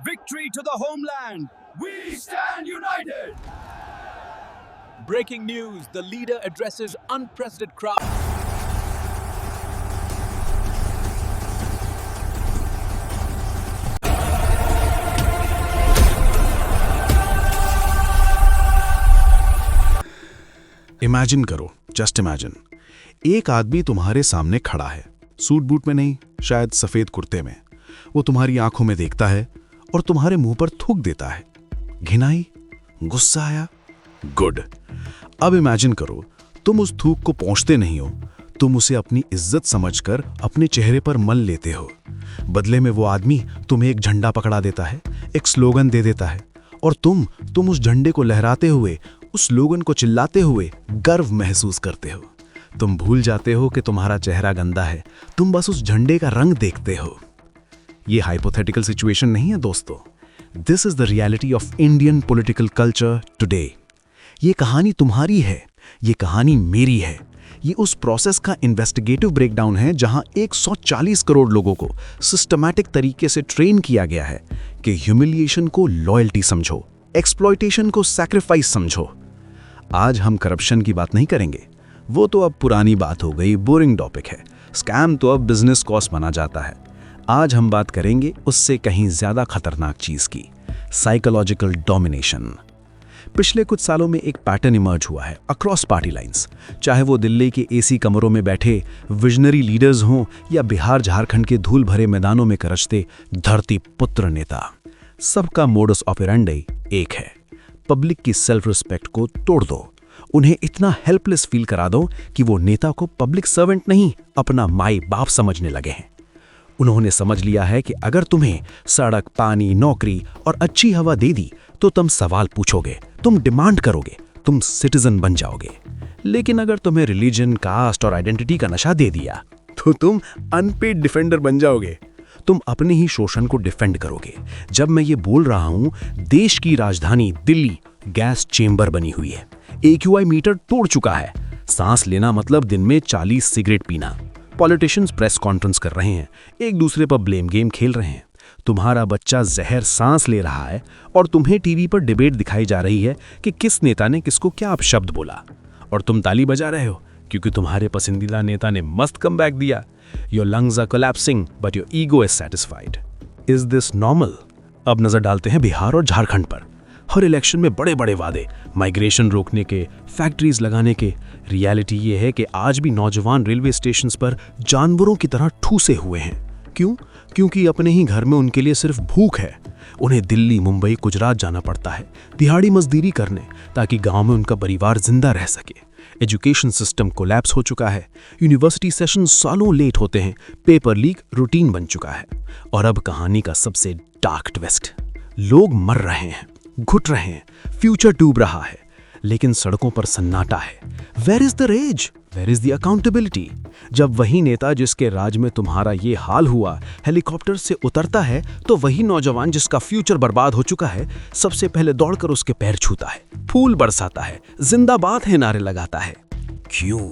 Victory to the homeland! We stand united! Breaking news, the leader addresses unprecedented crowd. Imagine करो, just imagine, एक आदमी तुम्हारे सामने खड़ा है, सूट बूट में नहीं, शायद सफेद कुर्ते में। वो तुम्हारी आंखों में देखता है और तुम्हारे मुंह पर थूक देता है। घिनाई, गुस्सा आया, गुड। अब इमेजिन करो, तुम उस थूक को पहुंचते नहीं हो, तुम उसे अपनी इज्जत समझकर अपने चेहरे पर मल लेते हो। बदले में वो आदमी तुम्हें एक झंडा पकड़ा देता है, एक स्लोगन दे देता है, और तुम उस झंडे को लहराते हुए, उस स्लोगन को चिल्लाते हुए गर्व महसूस करते हो। तुम भूल जाते हो कि तुम्हारा चेहरा गंदा है, तुम बस उस झंडे का रंग देखते हो। ये हाइपोथेटिकल सिचुएशन नहीं है दोस्तों, this is the reality of Indian political culture today. ये कहानी तुम्हारी है, ये कहानी मेरी है। ये उस प्रोसेस का इन्वेस्टिगेटिव ब्रेकडाउन है जहां 140 करोड़ लोगों को सिस्टमैटिक तरीके से ट्रेन किया गया है कि ह्यूमिलिएशन को लॉयल्टी समझो, एक्सप्लॉयटेशन को सैक्रिफाइस समझो। आज हम करप्शन की बात नहीं करेंगे, वो तो अब पुरानी बात हो गई, बोरिंग टॉपिक है। स्कैम तो अब बिजनेस कॉस्ट बना जाता है। आज हम बात करेंगे उससे कहीं ज्यादा खतरनाक चीज की, साइकोलॉजिकल डोमिनेशन। पिछले कुछ सालों में एक पैटर्न इमर्ज हुआ है अक्रॉस पार्टी लाइंस, चाहे वो दिल्ली के एसी कमरों में बैठे विजनरी लीडर्स हों या बिहार झारखंड के धूल भरे मैदानों में गरजते धरती पुत्र नेता। सबका मोडस ऑपरेंडी एक है, पब्लिक की सेल्फ रिस्पेक्ट को तोड़ दो। उन्हें इतना हेल्पलेस फील करा दो कि वो नेता को पब्लिक सर्वेंट नहीं, अपना माई बाप समझने लगे हैं। उन्होंने समझ लिया है कि अगर तुम्हें सड़क, पानी, नौकरी और अच्छी हवा दे दी तो तुम सवाल पूछोगे, तुम डिमांड करोगे, तुम सिटीजन बन जाओगे। लेकिन अगर तुम्हें रिलीजन, कास्ट और आइडेंटिटी का नशा दे दिया तो तुम अनपेड डिफेंडर बन जाओगे। तुम अपने ही शोषण को डिफेंड करोगे। जब मैं ये बोल रहा हूं, देश की राजधानी दिल्ली गैस चेंबर बनी हुई है। AQI मीटर तोड़ चुका है। सांस लेना मतलब दिन में 40 सिगरेट पीना। पॉलिटिशियंस प्रेस कॉन्फ्रेंस कर रहे हैं, एक दूसरे पर ब्लेम गेम खेल रहे हैं। तुम्हारा बच्चा जहर सांस ले रहा है और तुम्हें टीवी पर डिबेट दिखाई जा रही है कि किस नेता ने किसको क्या अपशब्द बोला, और तुम ताली बजा रहे हो क्योंकि तुम्हारे पसंदीदा नेता ने मस्त कमबैक दिया। Your lungs are collapsing, but your ego is satisfied. Is this normal? अब नजर डालते हैं बिहार और झारखंड पर। हर इलेक्शन में बड़े बड़े वादे, माइग्रेशन रोकने के, फैक्ट्रीज लगाने के। रियलिटी ये है कि आज भी नौजवान रेलवे स्टेशंस पर जानवरों की तरह ठूसे हुए हैं। क्यों? क्योंकि अपने ही घर में उनके लिए सिर्फ भूख है। उन्हें दिल्ली, मुंबई, गुजरात जाना पड़ता है दिहाड़ी मजदूरी करने, ताकि गांव में उनका परिवार जिंदा रह सके। एजुकेशन सिस्टम कोलैप्स हो चुका है, यूनिवर्सिटी सेशन सालों लेट होते हैं, पेपर लीक रूटीन बन चुका है। और अब कहानी का सबसे डार्क ट्विस्ट, लोग मर रहे हैं, घुट रहे हैं, फ्यूचर डूब रहा है, लेकिन सड़कों पर सन्नाटा है। Where is the rage? Where is the accountability? जब वही नेता जिसके राज में तुम्हारा ये हाल हुआ हेलीकॉप्टर से उतरता है, तो वही नौजवान जिसका फ्यूचर बर्बाद हो चुका है सबसे पहले दौड़कर उसके पैर छूता है, फूल बरसाता है, जिंदाबाद है नारे लगाता है। क्यों?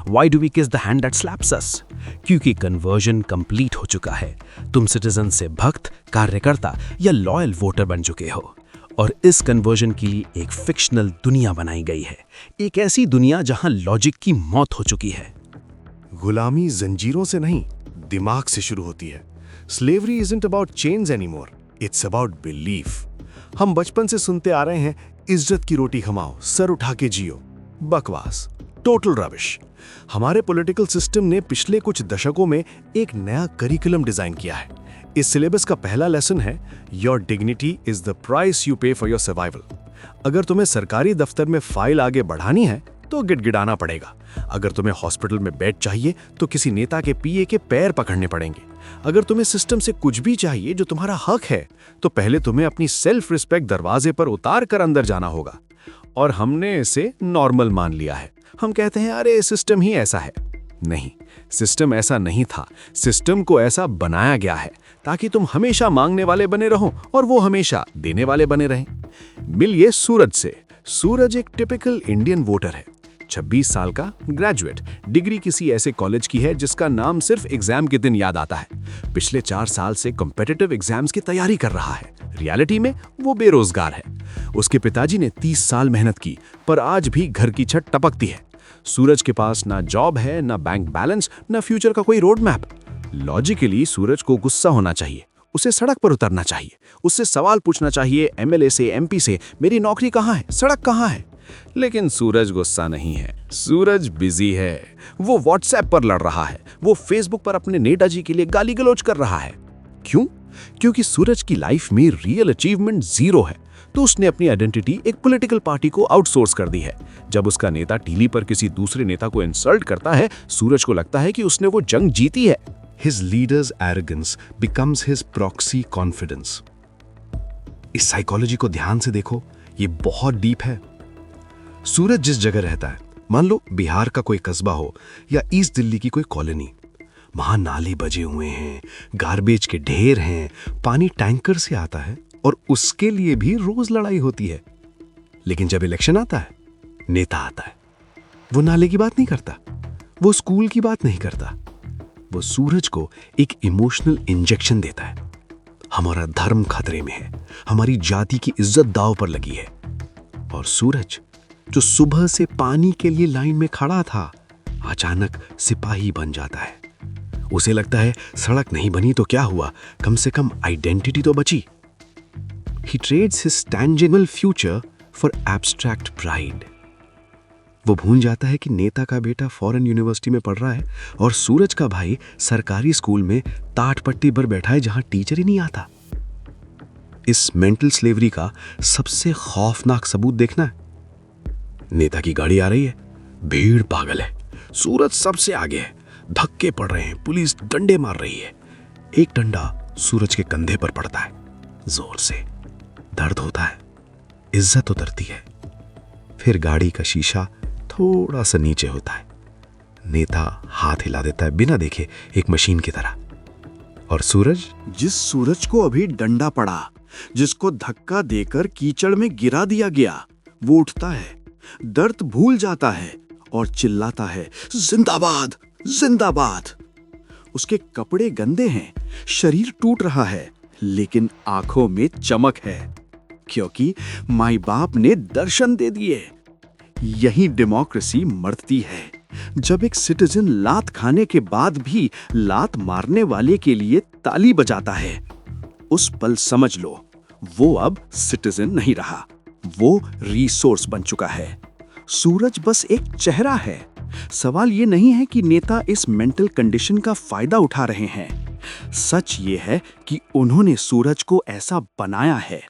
Why do we kiss the hand that slaps us? क्योंकि कन्वर्जन कंप्लीट हो चुका है। तुम सिटीजन से भक्त, कार्यकर्ता या लॉयल वोटर बन चुके हो, और इस कन्वर्जन की एक फिक्शनल दुनिया बनाई गई है, एक ऐसी दुनिया जहां लॉजिक की मौत हो चुकी है। गुलामी जंजीरों से नहीं, दिमाग से शुरू होती है। Slavery isn't about chains anymore, it's about belief. हम बचपन से सुनते आ रहे हैं, इज्जत की रोटी खमाओ, सर उठा के जियो। बकवास, टोटल रबिश। हमारे पॉलिटिकल सिस्टम ने पिछले कुछ दशकों में एक नया करिकुलम डिजाइन किया है। इस सिलेबस का पहला लेसन है, your dignity is the price you पे फॉर योर सर्वाइवल। अगर तुम्हें सरकारी दफ्तर में फाइल आगे बढ़ानी है तो गिड़गिड़ाना पड़ेगा। अगर तुम्हें हॉस्पिटल में बेड चाहिए तो किसी नेता के पीए के पैर पकड़ने पड़ेंगे। अगर तुम्हें सिस्टम से कुछ भी चाहिए जो तुम्हारा हक है, तो पहले तुम्हें अपनी सेल्फ रिस्पेक्ट दरवाजे पर उतार कर अंदर जाना होगा। और हमने इसे नॉर्मल मान लिया है। हम कहते हैं, अरे सिस्टम ही ऐसा है। नहीं, सिस्टम ऐसा नहीं था। सिस्टम को ऐसा बनाया गया है ताकि तुम हमेशा मांगने वाले बने रहो और वो हमेशा देने वाले बने रहें। मिलिए सूरज से। सूरज एक टिपिकल इंडियन वोटर है। 26 साल का ग्रेजुएट, डिग्री किसी ऐसे कॉलेज की है जिसका नाम सिर्फ एग्जाम के दिन याद आता है। पिछले 4 साल से कॉम्पिटिटिव एग्जाम्स की तैयारी कर रहा है। रियलिटी में वो बेरोजगार है। उसके पिताजी ने 30 साल मेहनत की, पर आज भी घर की छत टपकती है। सूरज के पास ना जॉब है, ना बैंक बैलेंस, ना फ्यूचर का कोई रोड मैप। लॉजिकली सूरज को गुस्सा होना चाहिए, उसे सड़क पर उतरना चाहिए, उससे सवाल पूछना चाहिए एमएलए से, एमपी से, मेरी नौकरी कहाँ है, सड़क कहाँ है। लेकिन सूरज गुस्सा नहीं है, सूरज बिजी है। वो व्हाट्सएप पर लड़ रहा है, वो फेसबुक पर अपने नेताजी के लिए गाली गलौज कर रहा है। क्यों? क्योंकि सूरज की लाइफ में रियल अचीवमेंट जीरो है, तो उसने अपनी आइडेंटिटी एक पॉलिटिकल पार्टी को आउटसोर्स कर दी है। जब उसका नेता टीवी पर किसी दूसरे नेता को इंसल्ट करता है, सूरज को लगता है कि उसने वो जंग जीती है। His leader's arrogance becomes his proxy confidence. इस साइकोलॉजी को ध्यान से देखो, ये बहुत डीप है। सूरज जिस जगह रहता है, मान लो बिहार का कोई कस्बा हो या ईस्ट दिल्ली की कोई कॉलोनी, वहां नाले बजे हुए हैं, गार्बेज के ढेर हैं, पानी टैंकर से आता है और उसके लिए भी रोज लड़ाई होती है। लेकिन जब इलेक्शन आता है, नेता आता है, वो नाले की बात नहीं करता, वो स्कूल की बात नहीं करता, वो सूरज को एक इमोशनल इंजेक्शन देता है। हमारा धर्म खतरे में है, हमारी जाति की इज्जत दांव पर लगी है। और सूरज जो सुबह से पानी के लिए लाइन में खड़ा था, अचानक सिपाही बन जाता है। उसे लगता है सड़क नहीं बनी तो क्या हुआ, कम से कम आइडेंटिटी तो बची। He trades his tangible future for abstract pride. वो भूल जाता है कि नेता का बेटा फॉरेन यूनिवर्सिटी में पढ़ रहा है और सूरज का भाई सरकारी स्कूल में टाट पट्टी पर बैठा है जहां टीचर ही नहीं आता। इस मेंटल स्लेवरी का सबसे खौफनाक सबूत देखना है। नेता की गाड़ी आ रही है, भीड़ पागल है, सूरज सबसे आगे है, धक्के पड़ रहे हैं, पुलिस डंडे मार रही है। एक डंडा सूरज के कंधे पर पड़ता है, जोर से। दर्द होता है, इज्जत उतरती है। फिर गाड़ी का शीशा थोड़ा सा नीचे होता है। नेता हाथ हिला देता है बिना देखे, एक मशीन की तरह। और सूरज, जिस सूरज को अभी डंडा पड़ा, जिसको धक्का देकर कीचड़ में गिरा दिया गया, वो उठता है, दर्द भूल जाता है और चिल्लाता है, जिंदाबाद, जिंदाबाद। उसके कपड़े गंदे हैं, शरीर टूट रहा है, लेकिन आंखों में चमक है, क्योंकि माई बाप ने दर्शन दे दिए। यही डेमोक्रेसी मरती है, जब एक सिटीजन लात खाने के बाद भी लात मारने वाले के लिए ताली बजाता है। उस पल समझ लो, वो अब सिटीजन नहीं रहा, वो रिसोर्स बन चुका है। सूरज बस एक चेहरा है। सवाल ये नहीं है कि नेता इस मेंटल कंडीशन का फायदा उठा रहे हैं। सच ये है कि उन्होंने सूरज को ऐसा बनाया है।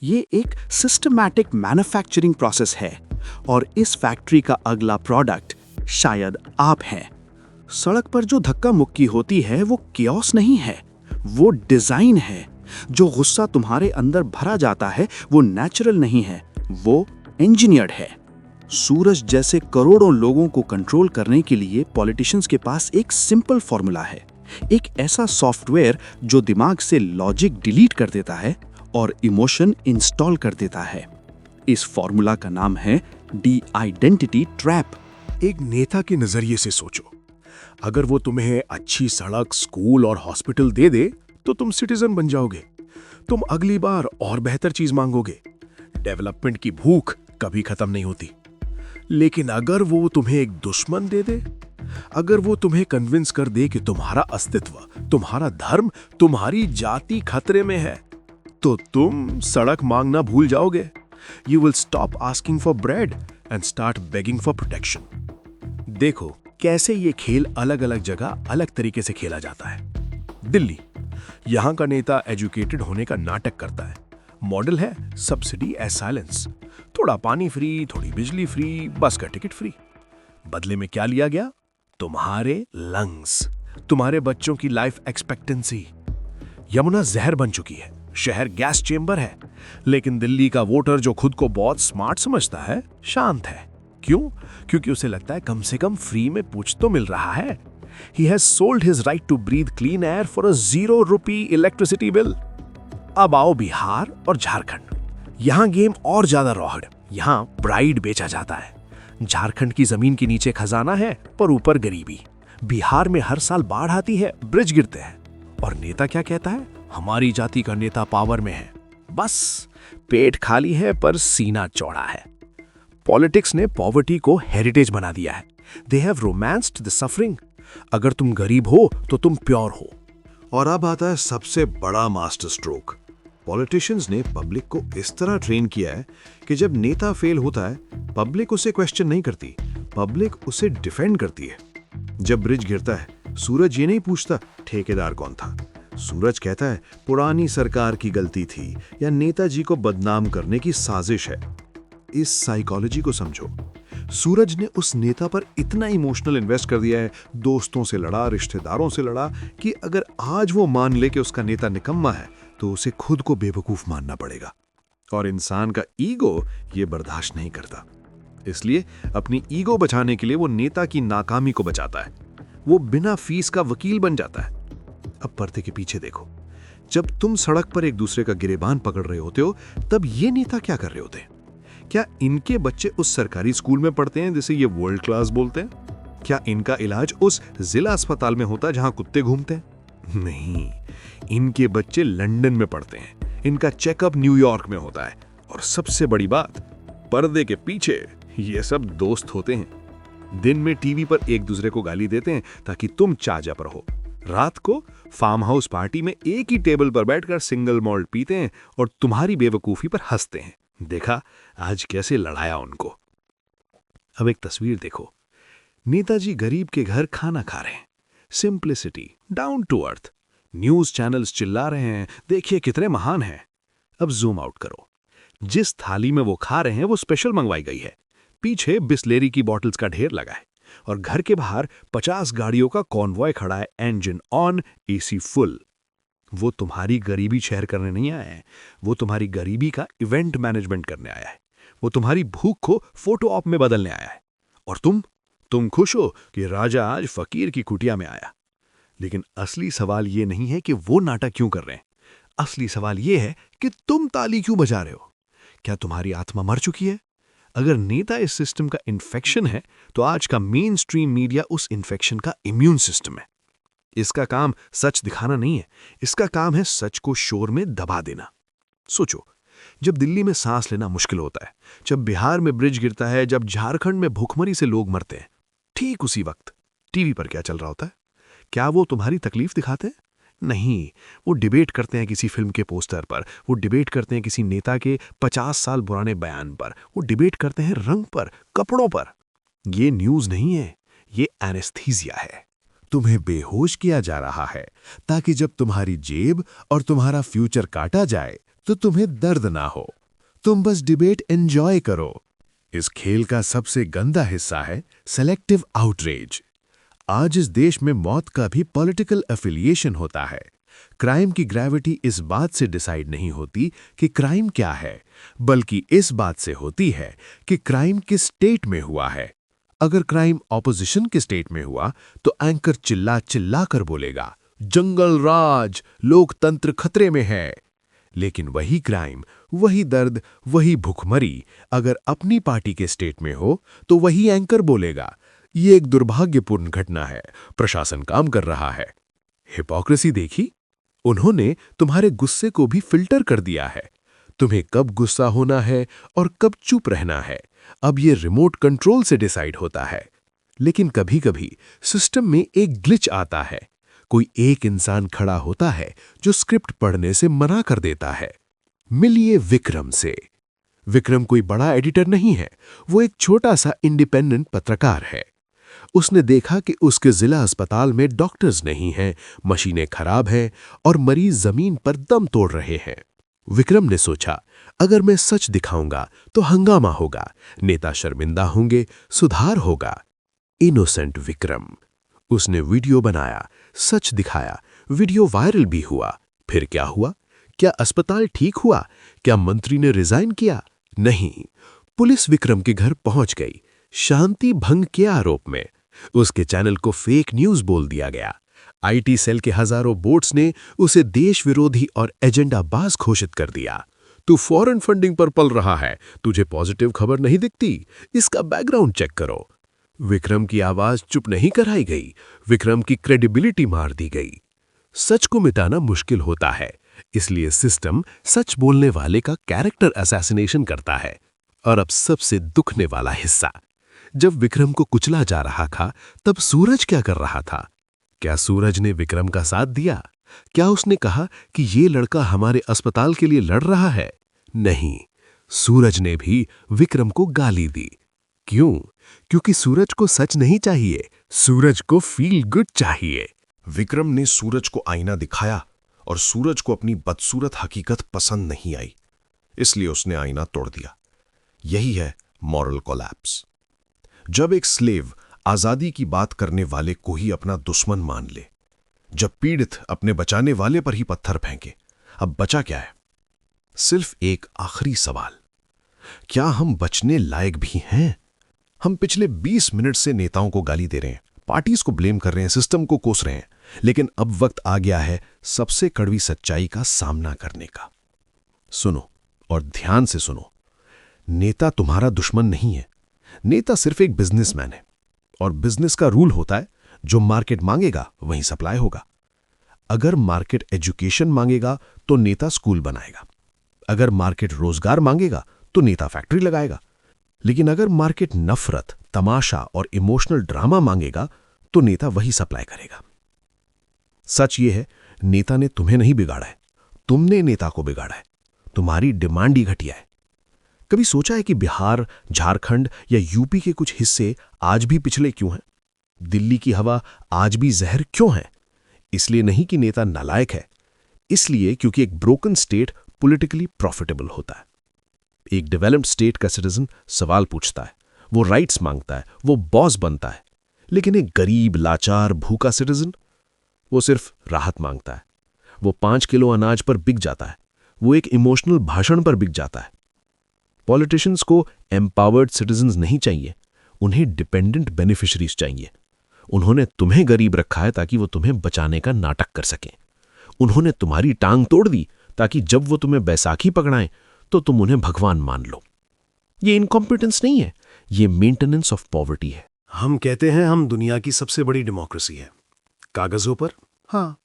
ये एक सिस्टमैटिक मैन्युफैक्चरिंग प्रोसेस है और इस फैक्ट्री का अगला प्रोडक्ट शायद आप हैं। सड़क पर जो धक्का मुक्की होती है वो कियोस नहीं है, वो डिजाइन है। जो गुस्सा तुम्हारे अंदर भरा जाता है वो नेचुरल नहीं है, वो इंजीनियर्ड है। सूरज जैसे करोड़ों लोगों को कंट्रोल करने के लिए पॉलिटिशियंस के पास एक सिंपल फॉर्मूला है, एक ऐसा सॉफ्टवेयर जो दिमाग से लॉजिक डिलीट कर देता है और इमोशन इंस्टॉल कर देता है। इस फॉर्मूला का नाम है डी आइडेंटिटी ट्रैप। एक नेता के नजरिए से सोचो, अगर वो तुम्हें अच्छी सड़क, स्कूल और हॉस्पिटल दे दे तो तुम सिटीजन बन जाओगे। तुम अगली बार और बेहतर चीज मांगोगे। डेवलपमेंट की भूख कभी खत्म नहीं होती। लेकिन अगर वो तुम्हें एक दुश्मन दे दे, अगर वो तुम्हें कन्विंस कर दे कि तुम्हारा अस्तित्व, तुम्हारा धर्म, तुम्हारी जाति खतरे में है, तो तुम सड़क मांगना भूल जाओगे। You will stop asking for bread and start begging for protection. देखो कैसे ये खेल अलग अलग जगह अलग तरीके से खेला जाता है। दिल्ली, यहां का नेता एजुकेटेड होने का नाटक करता है। मॉडल है सब्सिडी एज साइलेंस, थोड़ा पानी फ्री, थोड़ी बिजली फ्री, बस का टिकट फ्री। बदले में क्या लिया गया? तुम्हारे लंग्स, तुम्हारे बच्चों की लाइफ एक्सपेक्टेंसी। यमुना जहर बन चुकी है, शहर गैस चेंबर है, लेकिन दिल्ली का वोटर जो खुद को बहुत स्मार्ट समझता है, शांत है। क्यों? क्योंकि उसे लगता है कम से कम फ्री में कुछ तो मिल रहा है। He has sold his right to breathe clean air for a ₹0 electricity bill. अब आओ बिहार और झारखंड। यहां गेम और ज्यादा रॉड, यहां प्राइड बेचा जाता है। झारखंड की जमीन के नीचे खजाना है पर ऊपर गरीबी। बिहार में हर साल बाढ़ आती है, ब्रिज गिरते हैं, और नेता क्या कहता है? हमारी जाति का नेता पावर में है। बस पेट खाली है पर सीना चौड़ा है। पॉलिटिक्स ने पॉवर्टी को हेरिटेज बना दिया है। They have romanced the suffering. अगर तुम गरीब हो तो तुम प्योर हो। और अब आता है सबसे बड़ा मास्टर स्ट्रोक। पॉलिटिशियंस ने पब्लिक को इस तरह ट्रेन किया है कि जब नेता फेल होता है, पब्लिक उसे क्वेश्चन नहीं करती, पब्लिक उसे डिफेंड करती है। जब ब्रिज गिरता है, सूरज ये नहीं पूछता ठेकेदार कौन था। सूरज कहता है पुरानी सरकार की गलती थी या नेताजी को बदनाम करने की साजिश है। इस साइकोलॉजी को समझो। सूरज ने उस नेता पर इतना इमोशनल इन्वेस्ट कर दिया है, दोस्तों से लड़ा, रिश्तेदारों से लड़ा, कि अगर आज वो मान ले कि उसका नेता निकम्मा है तो उसे खुद को बेवकूफ मानना पड़ेगा। और इंसान का ईगो ये बर्दाश्त नहीं करता। इसलिए अपनी ईगो बचाने के लिए वो नेता की नाकामी को बचाता है। वो बिना फीस का वकील बन जाता है। अब पर्दे के पीछे देखो। जब तुम सड़क पर एक दूसरे का गिरेबान पकड़ रहे होते हो, तब ये नेता क्या कर रहे होते हैं? क्या इनके बच्चे उस सरकारी स्कूल में पढ़ते हैं जिसे ये वर्ल्ड क्लास बोलते हैं? क्या इनका इलाज उस जिला अस्पताल में होता है जहां कुत्ते घूमते हैं? नहीं, इनके बच्चे लंदन में पढ़ते हैं। इनका चेकअप न्यूयॉर्क में होता है। और सबसे बड़ी बात, पर्दे के पीछे ये सब दोस्त होते हैं। दिन में टीवी पर एक दूसरे को गाली देते हैं ताकि तुम चाजा पर हो। रात को फार्म हाउस पार्टी में एक ही टेबल पर बैठकर सिंगल मॉल्ट पीते हैं और तुम्हारी बेवकूफी पर हंसते हैं। देखा आज कैसे लड़ाया उनको। अब एक तस्वीर देखो। नेताजी गरीब के घर खाना खा रहे हैं। Simplicity, down to earth. News channels चिल्ला रहे हैं, देखिए कितने महान हैं। अब जूम आउट करो। जिस थाली में वो खा रहे हैं वो स्पेशल मंगवाई गई है। पीछे बिस्लेरी की बॉटल्स का ढेर लगा है और घर के बाहर 50 गाड़ियों का कॉन्वॉय खड़ा है, इंजन ऑन, एसी फुल। वो तुम्हारी गरीबी शेयर करने नहीं आया है, वो तुम्हारी गरीबी का इवेंट मैनेजमेंट करने आया है। वो तुम्हारी भूख को फोटो ऑप में बदलने आया है। और तुम खुश हो कि राजा आज फकीर की कुटिया में आया। लेकिन असली सवाल ये नहीं है कि वो नाटक क्यों कर रहे हैं। असली सवाल ये है कि तुम ताली क्यों बजा रहे हो। क्या तुम्हारी आत्मा मर चुकी है? अगर नेता इस सिस्टम का इन्फेक्शन है तो आज का मेन स्ट्रीम मीडिया उस इन्फेक्शन का इम्यून सिस्टम है। इसका काम सच दिखाना नहीं है, इसका काम है सच को शोर में दबा देना। सोचो, जब दिल्ली में सांस लेना मुश्किल होता है, जब बिहार में ब्रिज गिरता है, जब झारखंड में भूखमरी से लोग मरते हैं, ठीक उसी वक्त टीवी पर क्या चल रहा होता है? क्या वो तुम्हारी तकलीफ दिखाते हैं? नहीं, वो डिबेट करते हैं किसी फिल्म के पोस्टर पर, वो डिबेट करते हैं किसी नेता के 50 साल पुराने बयान पर, वो डिबेट करते हैं रंग पर, कपड़ों पर। ये न्यूज नहीं है, ये एनेस्थीसिया है। तुम्हें बेहोश किया जा रहा है ताकि जब तुम्हारी जेब और तुम्हारा फ्यूचर काटा जाए तो तुम्हें दर्द ना हो। तुम बस डिबेट एंजॉय करो। इस खेल का सबसे गंदा हिस्सा है सेलेक्टिव आउटरेज। आज इस देश में मौत का भी पॉलिटिकल एफिलिएशन होता है। क्राइम की ग्रेविटी इस बात से डिसाइड नहीं होती कि क्राइम क्या है, बल्कि इस बात से होती है कि क्राइम किस स्टेट में हुआ है। अगर क्राइम ऑपोजिशन के स्टेट में हुआ तो एंकर चिल्ला चिल्ला कर बोलेगा, जंगल राज, लोकतंत्र खतरे में है। लेकिन वही क्राइम, वही दर्द, वही भुखमरी अगर अपनी पार्टी के स्टेट में हो तो वही एंकर बोलेगा, ये एक दुर्भाग्यपूर्ण घटना है, प्रशासन काम कर रहा है। हिपोक्रेसी देखी? उन्होंने तुम्हारे गुस्से को भी फिल्टर कर दिया है। तुम्हें कब गुस्सा होना है और कब चुप रहना है, अब ये रिमोट कंट्रोल से डिसाइड होता है। लेकिन कभी-कभी सिस्टम में एक ग्लिच आता है। कोई एक इंसान खड़ा होता है जो स्क्रिप्ट पढ़ने से मना कर देता है। मिलिए विक्रम से। विक्रम कोई बड़ा एडिटर नहीं है, वो एक छोटा सा इंडिपेंडेंट पत्रकार है। उसने देखा कि उसके जिला अस्पताल में डॉक्टर्स नहीं हैं, मशीनें खराब हैं और मरीज जमीन पर दम तोड़ रहे हैं। विक्रम ने सोचा, अगर मैं सच दिखाऊंगा तो हंगामा होगा, नेता शर्मिंदा होंगे, सुधार होगा। इनोसेंट विक्रम। उसने वीडियो बनाया, सच दिखाया, वीडियो वायरल भी हुआ। फिर क्या हुआ? क्या अस्पताल ठीक हुआ? क्या मंत्री ने रिजाइन किया? नहीं, पुलिस विक्रम के घर पहुंच गई, शांति भंग के आरोप में। उसके चैनल को फेक न्यूज बोल दिया गया। आईटी सेल के हजारों बोट्स ने उसे देश विरोधी और एजेंडा बाज घोषित कर दिया। तू फॉरेन फंडिंग पर पल रहा है, तुझे पॉजिटिव खबर नहीं दिखती, इसका बैकग्राउंड चेक करो। विक्रम की आवाज चुप नहीं कराई गई, विक्रम की क्रेडिबिलिटी मार दी गई। सच को मिटाना मुश्किल होता है, इसलिए सिस्टम सच बोलने वाले का कैरेक्टर असैसिनेशन करता है। और अब सबसे दुखने वाला हिस्सा, जब विक्रम को कुचला जा रहा था, तब सूरज क्या कर रहा था? क्या सूरज ने विक्रम का साथ दिया? क्या उसने कहा कि ये लड़का हमारे अस्पताल के लिए लड़ रहा है? नहीं, सूरज ने भी विक्रम को गाली दी। क्यों? क्योंकि सूरज को सच नहीं चाहिए, सूरज को फील गुड चाहिए। विक्रम ने सूरज को आईना दिखाया और सूरज को अपनी बदसूरत हकीकत पसंद नहीं आई, इसलिए उसने आईना तोड़ दिया। यही है मॉरल कोलैप्स। जब एक स्लेव आजादी की बात करने वाले को ही अपना दुश्मन मान ले, जब पीड़ित अपने बचाने वाले पर ही पत्थर फेंके, अब बचा क्या है? सिर्फ एक आखिरी सवाल, क्या हम बचने लायक भी हैं? हम पिछले 20 मिनट से नेताओं को गाली दे रहे हैं, पार्टीज को ब्लेम कर रहे हैं, सिस्टम को कोस रहे हैं, लेकिन अब वक्त आ गया है सबसे कड़वी सच्चाई का सामना करने का। सुनो और ध्यान से सुनो, नेता तुम्हारा दुश्मन नहीं है, नेता सिर्फ एक बिजनेसमैन है, और बिजनेस का रूल होता है जो मार्केट मांगेगा वहीं सप्लाई होगा। अगर मार्केट एजुकेशन मांगेगा तो नेता स्कूल बनाएगा, अगर मार्केट रोजगार मांगेगा तो नेता फैक्ट्री लगाएगा, लेकिन अगर मार्केट नफरत, तमाशा और इमोशनल ड्रामा मांगेगा तो नेता वही सप्लाई करेगा। सच ये है, नेता ने तुम्हें नहीं बिगाड़ा है, तुमने नेता को बिगाड़ा है। तुम्हारी डिमांड ही घटिया है। कभी सोचा है कि बिहार, झारखंड या यूपी के कुछ हिस्से आज भी पिछले क्यों हैं? दिल्ली की हवा आज भी जहर क्यों है? इसलिए नहीं कि नेता नालायक है, इसलिए क्योंकि एक ब्रोकन स्टेट पॉलिटिकली प्रॉफिटेबल होता है। एक डेवलप्ड स्टेट का सिटीजन सवाल पूछता है, वो राइट्स मांगता है, वो बॉस बनता है, लेकिन एक गरीब, लाचार, भूखा सिटीजन, वो सिर्फ राहत मांगता है। वो 5 किलो अनाज पर बिक जाता है, वो एक इमोशनल भाषण पर बिक जाता है। पॉलिटिशियंस को एम्पावर्ड सिटीजन्स नहीं चाहिए, उन्हें डिपेंडेंट बेनिफिशरीज चाहिए। उन्होंने तुम्हें गरीब रखा है ताकि वो तुम्हें बचाने का नाटक कर सकें। उन्होंने तुम्हारी टांग तोड़ दी ताकि जब वो तुम्हें बैसाखी पकड़ाएं तो तुम उन्हें भगवान मान लो। ये इनकॉम्पिटेंस नहीं है, ये मेंटेनेंस ऑफ पॉवर्टी है। हम कहते हैं हम दुनिया की सबसे बड़ी डेमोक्रेसी है। कागजों पर हाँ,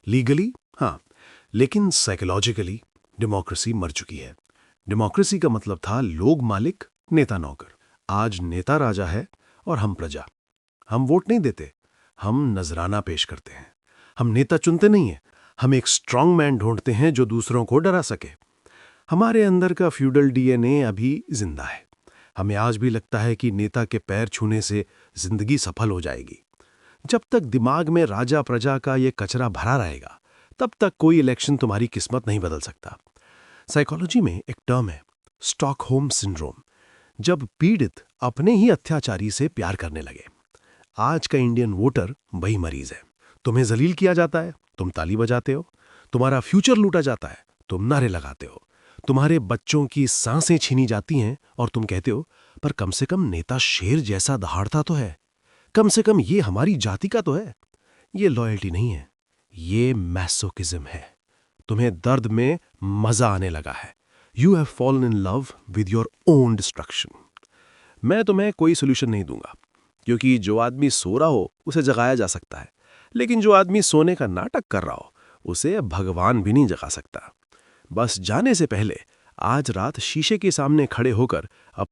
लीगली हाँ, लेकिन साइकोलॉजिकली डेमोक्रेसी मर चुकी है। डेमोक्रेसी का मतलब था लोग मालिक, नेता नौकर। आज नेता राजा है और हम प्रजा। हम वोट नहीं देते, हम नजराना पेश करते हैं। हम नेता चुनते नहीं हैं, हम एक स्ट्रांग मैन ढूंढते हैं जो दूसरों को डरा सके। हमारे अंदर का फ्यूडल डीएनए अभी जिंदा है। हमें आज भी लगता है कि नेता के पैर छूने से जिंदगी सफल हो जाएगी। जब तक दिमाग में राजा प्रजा का ये कचरा भरा रहेगा, तब तक कोई इलेक्शन तुम्हारी किस्मत नहीं बदल सकता। साइकोलॉजी में एक टर्म है, स्टॉकहोम सिंड्रोम, जब पीड़ित अपने ही अत्याचारी से प्यार करने लगे। आज का इंडियन वोटर वही मरीज है। तुम्हें जलील किया जाता है, तुम ताली बजाते हो। तुम्हारा फ्यूचर लूटा जाता है, तुम नारे लगाते हो। तुम्हारे बच्चों की सांसें छीनी जाती हैं और तुम कहते हो, पर कम से कम नेता शेर जैसा दहाड़ता तो है, कम से कम ये हमारी जाति का तो है। ये लॉयल्टी नहीं है, ये मैसोकिज्म है। तुम्हें दर्द में मजा आने लगा है। You have fallen in love with your own destruction. मैं तुम्हें कोई सोल्यूशन नहीं दूंगा, क्योंकि जो आदमी सो रहा हो उसे जगाया जा सकता है, लेकिन जो आदमी सोने का नाटक कर रहा हो उसे भगवान भी नहीं जगा सकता। बस जाने से पहले आज रात शीशे के सामने खड़े होकर